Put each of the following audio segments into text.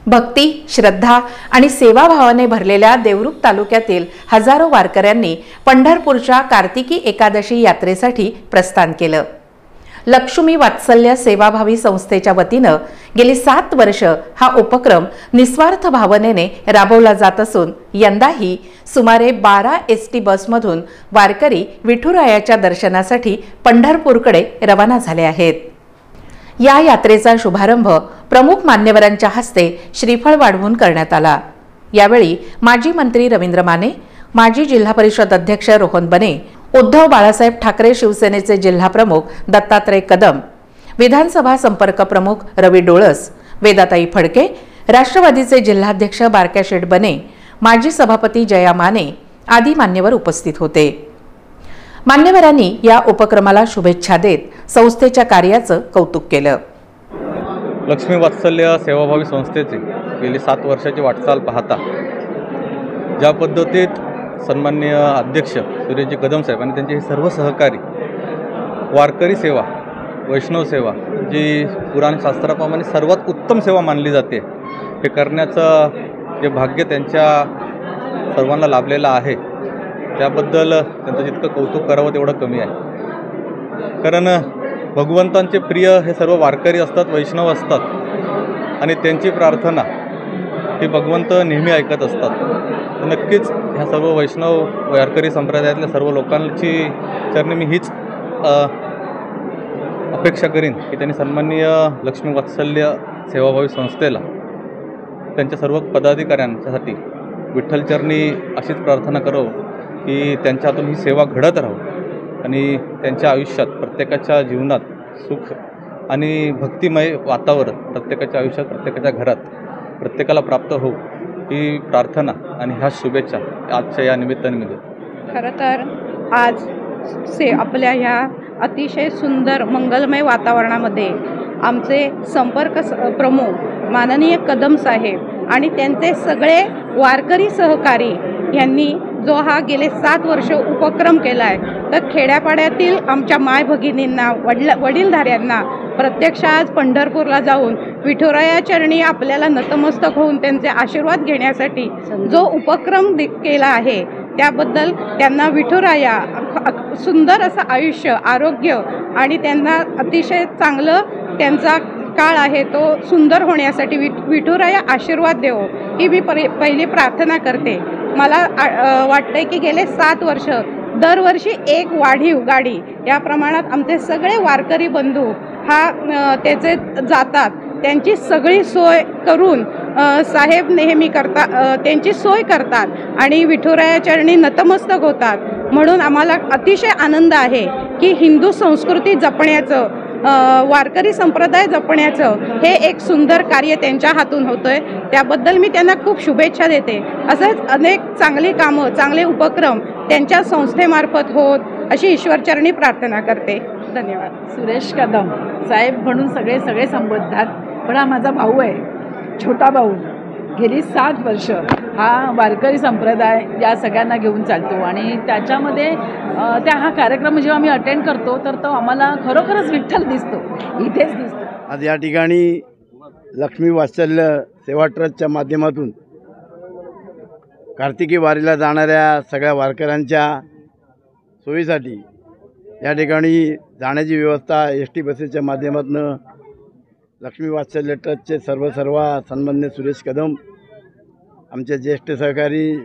भक्ती, श्रद्धा आणि सेवाभावाने भरलेल्या देवरुख तालुक्यातील हजारो वारकऱ्यांनी पंढरपूरच्या कार्तिकी एकादशी यात्रेसाठी प्रस्थान केलं। लक्ष्मी वात्सल्य सेवाभावी संस्थेच्या वतीनं गेली 7 वर्ष हा उपक्रम निस्वार्थ भावनेने राबवला जात असून यंदाही सुमारे 12 एसटी बसमधून वारकरी विठुरायाच्या दर्शनासाठी पंढरपूरकडे रवाना झाले आहेत। या यात्रेचा शुभारंभ प्रमुख मान्यवरांच्या हस्ते श्रीफळ वाढवून करण्यात आला। यावेळी माजी मंत्री रवींद्र माने, माजी जिल्हा परिषद अध्यक्ष रोहन बने, उद्धव बाळासाहेब ठाकरे शिवसेनेचे जिल्हा प्रमुख दत्तात्रय कदम, विधानसभा संपर्क प्रमुख रवी डोळस, वेदाताई फडके, राष्ट्रवादीचे जिल्हाध्यक्ष बारक्याशेठ बने, माजी सभापती जया माने आदी मान्यवर उपस्थित होते। मान्यवरांनी या उपक्रमाला शुभेच्छा देत संस्थेच्या कार्याचं कौतुक केलं। लक्ष्मी वात्सल्य सेवाभावी संस्थेचे गेली 7 वर्षाची वाटचाल पाहता ज्या पद्धतीत सन्माननीय अध्यक्ष सुरेशजी कदम साहेब आणि त्यांचे सर्व सहकारी वारकरी सेवा, वैष्णव सेवा जी पुराण शास्त्राप्रमाणे सर्वात उत्तम सेवा मानली जाते हे करण्याचं जे भाग्य त्यांच्या सर्वांना लाभलेलं आहे त्याबद्दल त्यांचं जितकं कौतुक करावं तेवढं कमी आहे। कारण भगवंतांचे प्रिय हे सर्व वारकरी असतात, वैष्णव असतात आणि त्यांची प्रार्थना ही भगवंत नेहमी ऐकत असतात। नक्कीच ह्या सर्व वैष्णव वारकरी संप्रदायातल्या सर्व लोकांची चरणी मी हीच अपेक्षा करीन की त्यांनी सन्माननीय लक्ष्मी वात्सल्य सेवाभावी संस्थेला त्यांच्या सर्व पदाधिकाऱ्यांच्यासाठी विठ्ठलचरणी अशीच प्रार्थना करावं की त्यांच्या हातून ही सेवा घडत राहो आणि त्यांच्या आयुष्यात प्रत्येकाच्या जीवनात सुख आणि भक्तिमय वातावरण प्रत्येकाच्या आयुष्यात प्रत्येकाच्या घरात प्रत्येकाला प्राप्त हो ही प्रार्थना आणि ह्या शुभेच्छा आजच्या या निमित्ताने मिळतात। खरं तर आज आपल्या ह्या अतिशय सुंदर मंगलमय वातावरणामध्ये आमचे संपर्क प्रमुख माननीय कदम साहेब आणि त्यांचे सगळे वारकरी सहकारी यांनी जो हा गेले 7 वर्ष उपक्रम केला आहे तर खेड्यापाड्यातील आमच्या माय भगिनींना वडीलधाऱ्यांना प्रत्यक्ष आज पंढरपूरला जाऊन विठुराया चरणी आपल्याला नतमस्तक होऊन त्यांचे आशीर्वाद घेण्यासाठी जो उपक्रम केला आहे त्याबद्दल त्यांना विठुराया सुंदर असं आयुष्य, आरोग्य आणि त्यांना अतिशय चांगलं त्यांचा काळ आहे तो सुंदर होण्यासाठी विठुराया आशीर्वाद देवो ही मी पहिली प्रार्थना करते। मला वाटतंय की गेले 7 वर्ष दरवर्षी एक वाढीव गाडी या प्रमाणात आमचे सगळे वारकरी बंधू त्याचे जातात, त्यांची सगळी सोय करून साहेब नेहमी त्यांची सोय करतात आणि विठुराया चरणी नतमस्तक होतात। म्हणून आम्हाला अतिशय आनंद आहे की हिंदू संस्कृती जपण्याचं, वारकरी संप्रदाय जपण्याचं हे एक सुंदर कार्य त्यांच्या हातून होतंय। त्याबद्दल मी त्यांना खूप शुभेच्छा देते। असंच अनेक चांगली कामं, चांगले उपक्रम त्यांच्या संस्थेमार्फत होत अशी ईश्वरचरणी प्रार्थना करते। धन्यवाद। सुरेश कदम साहेब म्हणून सगळे संबोधतात, पण हा माझा भाऊ आहे, छोटा भाऊ। गेली 7 वर्ष हा वारकरी संप्रदाय या सगळ्यांना घेऊन चालतो आणि त्याच्यामध्ये हा कार्यक्रम जेव्हा आम्ही अटेंड करतो तर तो आम्हाला खरोखरच विठ्ठल दिसतो, इथेच दिसतो। आज या ठिकाणी लक्ष्मी वात्सल्य सेवा ट्रस्टच्या माध्यमातून कार्तिकी वारीला जाणाऱ्या सगळ्या वारकऱ्यांच्या सोयीसाठी या ठिकाणी जाण्याची व्यवस्था एसटी बसेसच्या माध्यमातून लक्ष्मी वात्सल्य ट्रस्टचे सर्व सन्माननीय सुरेश कदम, आमचे ज्येष्ठ सहकारी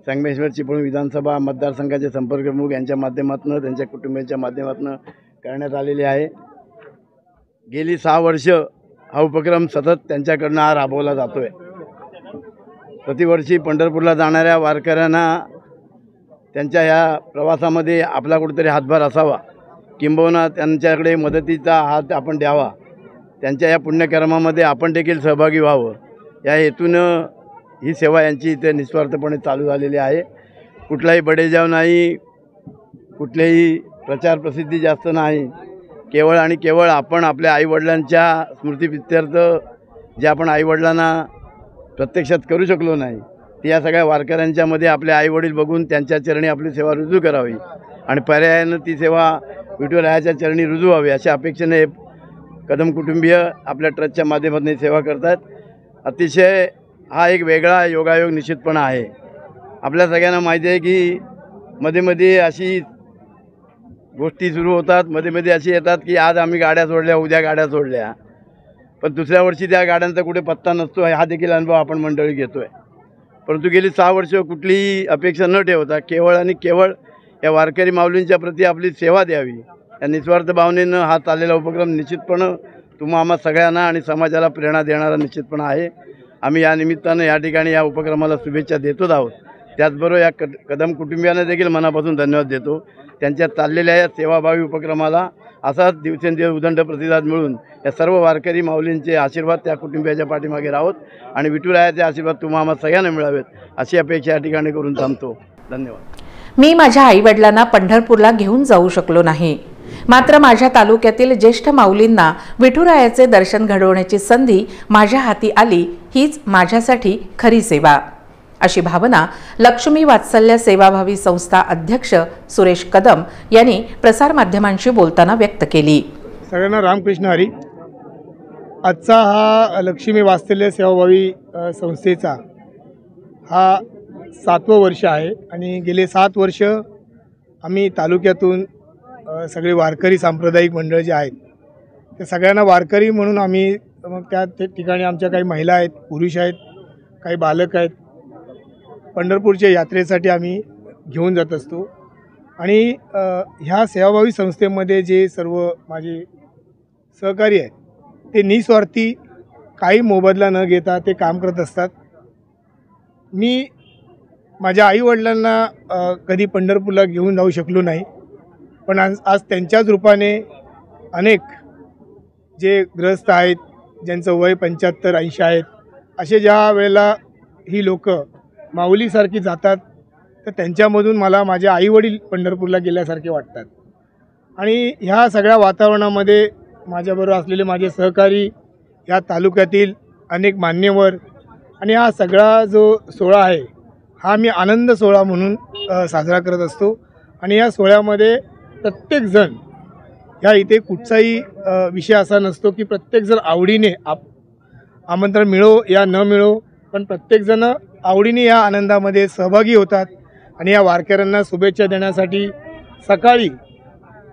संगमेश्वर चिपळूण विधानसभा मतदारसंघाचे संपर्क प्रमुख यांच्या माध्यमातून, त्यांच्या कुटुंबियांच्या माध्यमातून करण्यात आलेले आहे। गेली 6 वर्ष हा उपक्रम सतत त्यांच्याकडनं हा राबवला जातो आहे। प्रतिवर्षी पंढरपूरला जाणाऱ्या वारकऱ्यांना त्यांच्या ह्या प्रवासामध्ये आपला कुठेतरी हातभार असावा, किंबहुना त्यांच्याकडे मदतीचा हात आपण द्यावा, त्यांच्या या पुण्यकर्मामध्ये आपण देखील सहभागी व्हावं या हेतूनं ही सेवा यांची इथे निस्वार्थपणे चालू झालेली आहे। कुठलाही बडेजाव नाही, कुठलेही प्रचार प्रसिद्धी जास्त नाही, केवळ आणि केवळ आपण आपल्या आईवडिलांच्या स्मृतिप्रित्यर्थ जे आपण आईवडिलांना प्रत्यक्षात करू शकलो नाही ते या सगळ्या वारकऱ्यांच्यामध्ये आपले आईवडील बघून त्यांच्या चरणी आपली सेवा रुजू करावी आणि पर्यायानं ती सेवा विठुरायाच्या चरणी रुजू व्हावी अशा अपेक्षेने कदम कुटुंबीय आपल्या ट्रस्टच्या माध्यमातून सेवा करतात। अतिशय हा एक वेगळा योगायोग निश्चितपणे आहे. आपल्या सगळ्यांना माहिती आहे की मध्ये अशी गोष्टी सुरू होतात, मध्ये अशी येतात की आज आम्ही गाड्या सोडल्या, उद्या गाड्या सोडल्या, पण दुसऱ्या वर्षी त्या गाड्यांचा कुठे पत्ता नसतो. हा देखील अनुभव आपण मंडळी घेतो आहे. परंतु गेली 6 वर्ष कुठलीही अपेक्षा न ठेवता केवळ आणि केवळ या वारकरी माऊलींच्या प्रती आपली सेवा द्यावी या निस्वार्थ भावनेनं हा चाललेला उपक्रम निश्चितपणे तुम्हा आम्हा सगळ्यांना आणि समाजाला प्रेरणा देणारा निश्चितपणे आहे. आम्ही या निमित्तानं या ठिकाणी या उपक्रमाला शुभेच्छा देतोच आहोत. त्याचबरोबर या कदम कुटुंबियांना देखील मनापासून धन्यवाद देतो. त्यांच्या चाललेल्या या सेवाभावी उपक्रमाला असाच दिवसेंदिवस उदंड प्रतिसाद मिळून या सर्व वारकरी माऊलींचे आशीर्वाद त्या कुटुंबियाच्या पाठीमागे राहोत आणि विठुरायाचे आशीर्वाद तुम्हा आम्हा सगळ्यांना मिळावेत अशी अपेक्षा या ठिकाणी करून थांबतो. धन्यवाद. मी माझ्या आईवडिलांना पंढरपूरला घेऊन जाऊ शकलो नाही, मात्र माझ्या तालुक्यातील ज्येष्ठ माऊलींना विठुरायाचे दर्शन घडवण्याची संधी माझ्या हाती आली, हीच माझ्यासाठी खरी सेवा, अशी भावना लक्ष्मी वात्सल्य सेवाभावी संस्था अध्यक्ष सुरेश कदम यांनी प्रसारमाध्यमांशी बोलताना व्यक्त केली. सगळ्यांना रामकृष्ण हरी. आजचा हा लक्ष्मी वात्सल्य सेवाभावी संस्थेचा हा 7वं वर्ष आहे आणि गेले 7 वर्ष आम्ही तालुक्यातून सगळे वारकरी सांप्रदायिक मंडळ जे आहेत ते सगळ्यांना वारकरी म्हणून आम्ही मग त्या ठिकाणी आमच्या काही महिला आहेत, पुरुष आहेत, काही बालक आहेत, पंढरपूरच्या यात्रेसाठी आम्ही घेऊन जात असतो. आणि ह्या सेवाभावी संस्थेमध्ये जे सर्व माझे सहकारी आहेत ते निस्वार्थी काही मोबदला न घेता ते काम करत असतात. मी माझ्या आईवडिलांना कधी पंढरपूरला घेऊन जाऊ शकलो नाही, पण आज त्यांच्याच रूपाने अनेक जे ग्रस्त आहेत, ज्यांचं वय 75-80 आहेत, असे ज्या वेळेला ही लोक माऊलीसारखी जातात तर त्यांच्यामधून मला माझे आईवडील पंढरपूरला गेल्यासारखे वाटतात. आणि ह्या सगळ्या वातावरणामध्ये माझ्याबरोबर असलेले माझे सहकारी, या तालुक्यातील अनेक मान्यवर आणि हा सगळा जो सोहळा आहे हा मी आनंद सोहळा म्हणून साजरा करत असतो. आणि या सोहळ्यामध्ये प्रत्येकजण ह्या इथे कुठचाही विषय असा नसतो की प्रत्येकजण आवडीने आमंत्रण मिळो या न मिळो, पण प्रत्येकजण आवडीने या आनंदामध्ये सहभागी होतात. आणि या वारकऱ्यांना शुभेच्छा देण्यासाठी सकाळी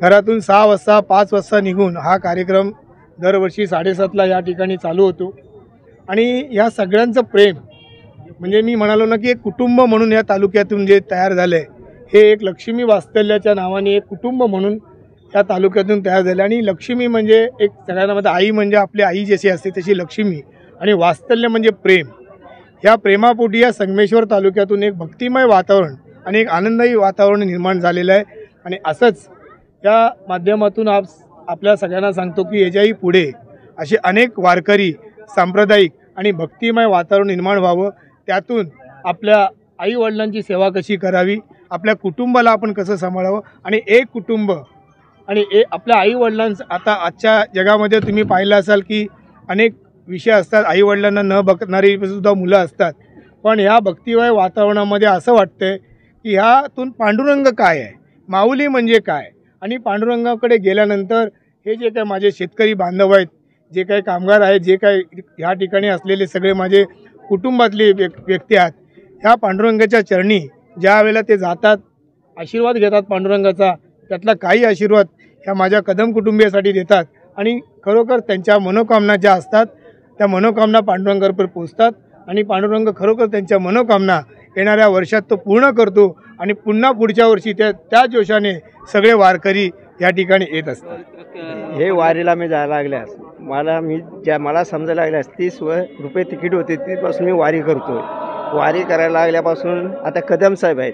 घरातून 6 वाजता 5 वाजता निघून हा कार्यक्रम दरवर्षी 7:30ला या ठिकाणी चालू होतो. आणि ह्या सगळ्यांचं प्रेम म्हणजे मी म्हणालो ना की एक कुटुंब म्हणून या तालुक्यातून जे तयार झालं आहे हे एक लक्ष्मी वात्सल्याच्या नावाने एक कुटुंब म्हणून या तालुक्यातून तयार झालं. आणि लक्ष्मी म्हणजे एक सगळ्यांमध्ये आई म्हणजे आपली आई जशी असते तशी लक्ष्मी, आणि वात्सल्य म्हणजे प्रेम. ह्या प्रेमापोटी या संगमेश्वर तालुक्यातून एक भक्तिमय वातावरण आणि एक आनंददायी वातावरण निर्माण झालेलं आहे. आणि असंच या माध्यमातून आपल्या सगळ्यांना सांगतो की याच्याही पुढे असे अनेक वारकरी सांप्रदायिक आणि भक्तिमय वातावरण निर्माण व्हावं. त्यातून आपल्या आईवडिलांची सेवा कशी करावी, आपल्या कुटुंबाला आपण कसं सांभाळावं, आणि एक कुटुंब आणि आपल्या आईवडिलांचं आता आजच्या जगामध्ये तुम्ही पाहिलं असाल की अनेक विषय असतात, आईवडिलांना न बघणारी सुद्धा मुलं असतात. पण ह्या भक्तिमय वातावरणामध्ये असं वाटतंय की ह्यातून पांडुरंग काय आहे, माऊली म्हणजे काय, आणि पांडुरंगाकडे गेल्यानंतर हे जे काय माझे शेतकरी बांधव आहेत, जे काही कामगार आहेत, जे काही ह्या ठिकाणी असलेले सगळे माझे कुटुंबातले व्यक्ती आहेत, ह्या पांडुरंगाच्या चरणी ज्या वेळेला ते जातात, आशीर्वाद घेतात पांडुरंगाचा, त्यातला काही आशीर्वाद ह्या माझ्या कदम कुटुंबियासाठी देतात. आणि खरोखर त्यांच्या मनोकामना ज्या असतात त्या मनोकामना पांडुरंगावर पोचतात. आणि पांडुरंग खरोखर त्यांच्या मनोकामना येणाऱ्या वर्षात तो पूर्ण करतो. आणि पुन्हा पुढच्या वर्षी त्या जोशाने सगळे वारकरी या ठिकाणी येत असतात. हे वारीला मी जायला लागल्यास मला समजायला लागल्यास 30 रुपये तिकीट होते, तिथपासून मी वारी करतो. वारी करायला लागल्यापासून आता कदम साहेब आहेत,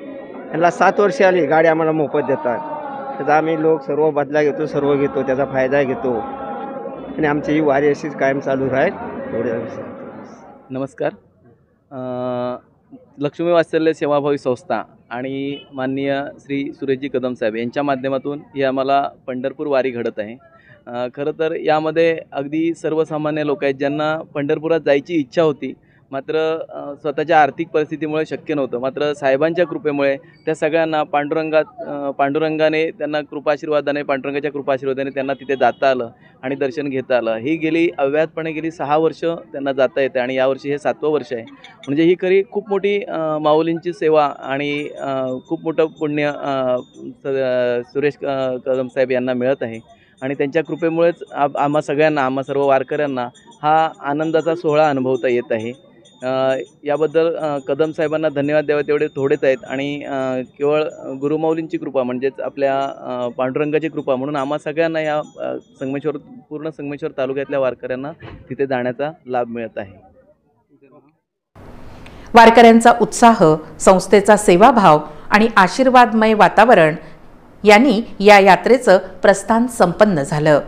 यांना 7 वर्षे आली, गाडी आम्हाला मोफत देतात. त्याचा आम्ही लोक सर्व बदला घेतो, सर्व घेतो, त्याचा फायदा घेतो. आणि आमची ही वारी अशीच कायम चालू राहील. नमस्कार. लक्ष्मी वात्सल्य सेवाभावी संस्था आणि माननीय श्री सुरेशजी कदम साहेब यांच्या माध्यमातून ही आम्हाला पंढरपूर वारी घडत आहे. खरं तर यामध्ये अगदी सर्वसामान्य लोक आहेत ज्यांना पंढरपुरात जायची इच्छा होती, मात्र स्वतःच्या आर्थिक परिस्थितीमुळे शक्य नव्हतं. मात्र साहेबांच्या कृपेमुळे त्या सगळ्यांना पांडुरंगाने त्यांना कृपाशीर्वादाने, पांडुरंगाच्या कृपाशीर्वादाने त्यांना तिथे जाता आलं आणि दर्शन घेता आलं. ही गेली अव्याहतपणे गेली 6 वर्ष त्यांना जाता येते आणि यावर्षी हे 7वं वर्ष आहे. म्हणजे ही खरी खूप मोठी माऊलींची सेवा आणि खूप मोठं पुण्य सुरेश कदम साहेब यांना मिळत आहे आणि त्यांच्या कृपेमुळेच आम्हा सगळ्यांना, आम्हा सर्व वारकऱ्यांना हा आनंदाचा सोहळा अनुभवता येत आहे. याबद्दल कदम साहेबांना धन्यवाद द्यावे तेवढे थोडेच आहेत आणि केवळ गुरुमाऊलींची कृपा म्हणजेच आपल्या पांडुरंगाची कृपा म्हणून आम्हा सगळ्यांना या पूर्ण संगमेश्वर तालुक्यातल्या वारकऱ्यांना तिथे जाण्याचा लाभ मिळत आहे. वारकऱ्यांचा उत्साह, संस्थेचा सेवाभाव आणि आशीर्वादमय वातावरण यांनी या यात्रेचं प्रस्थान संपन्न झालं.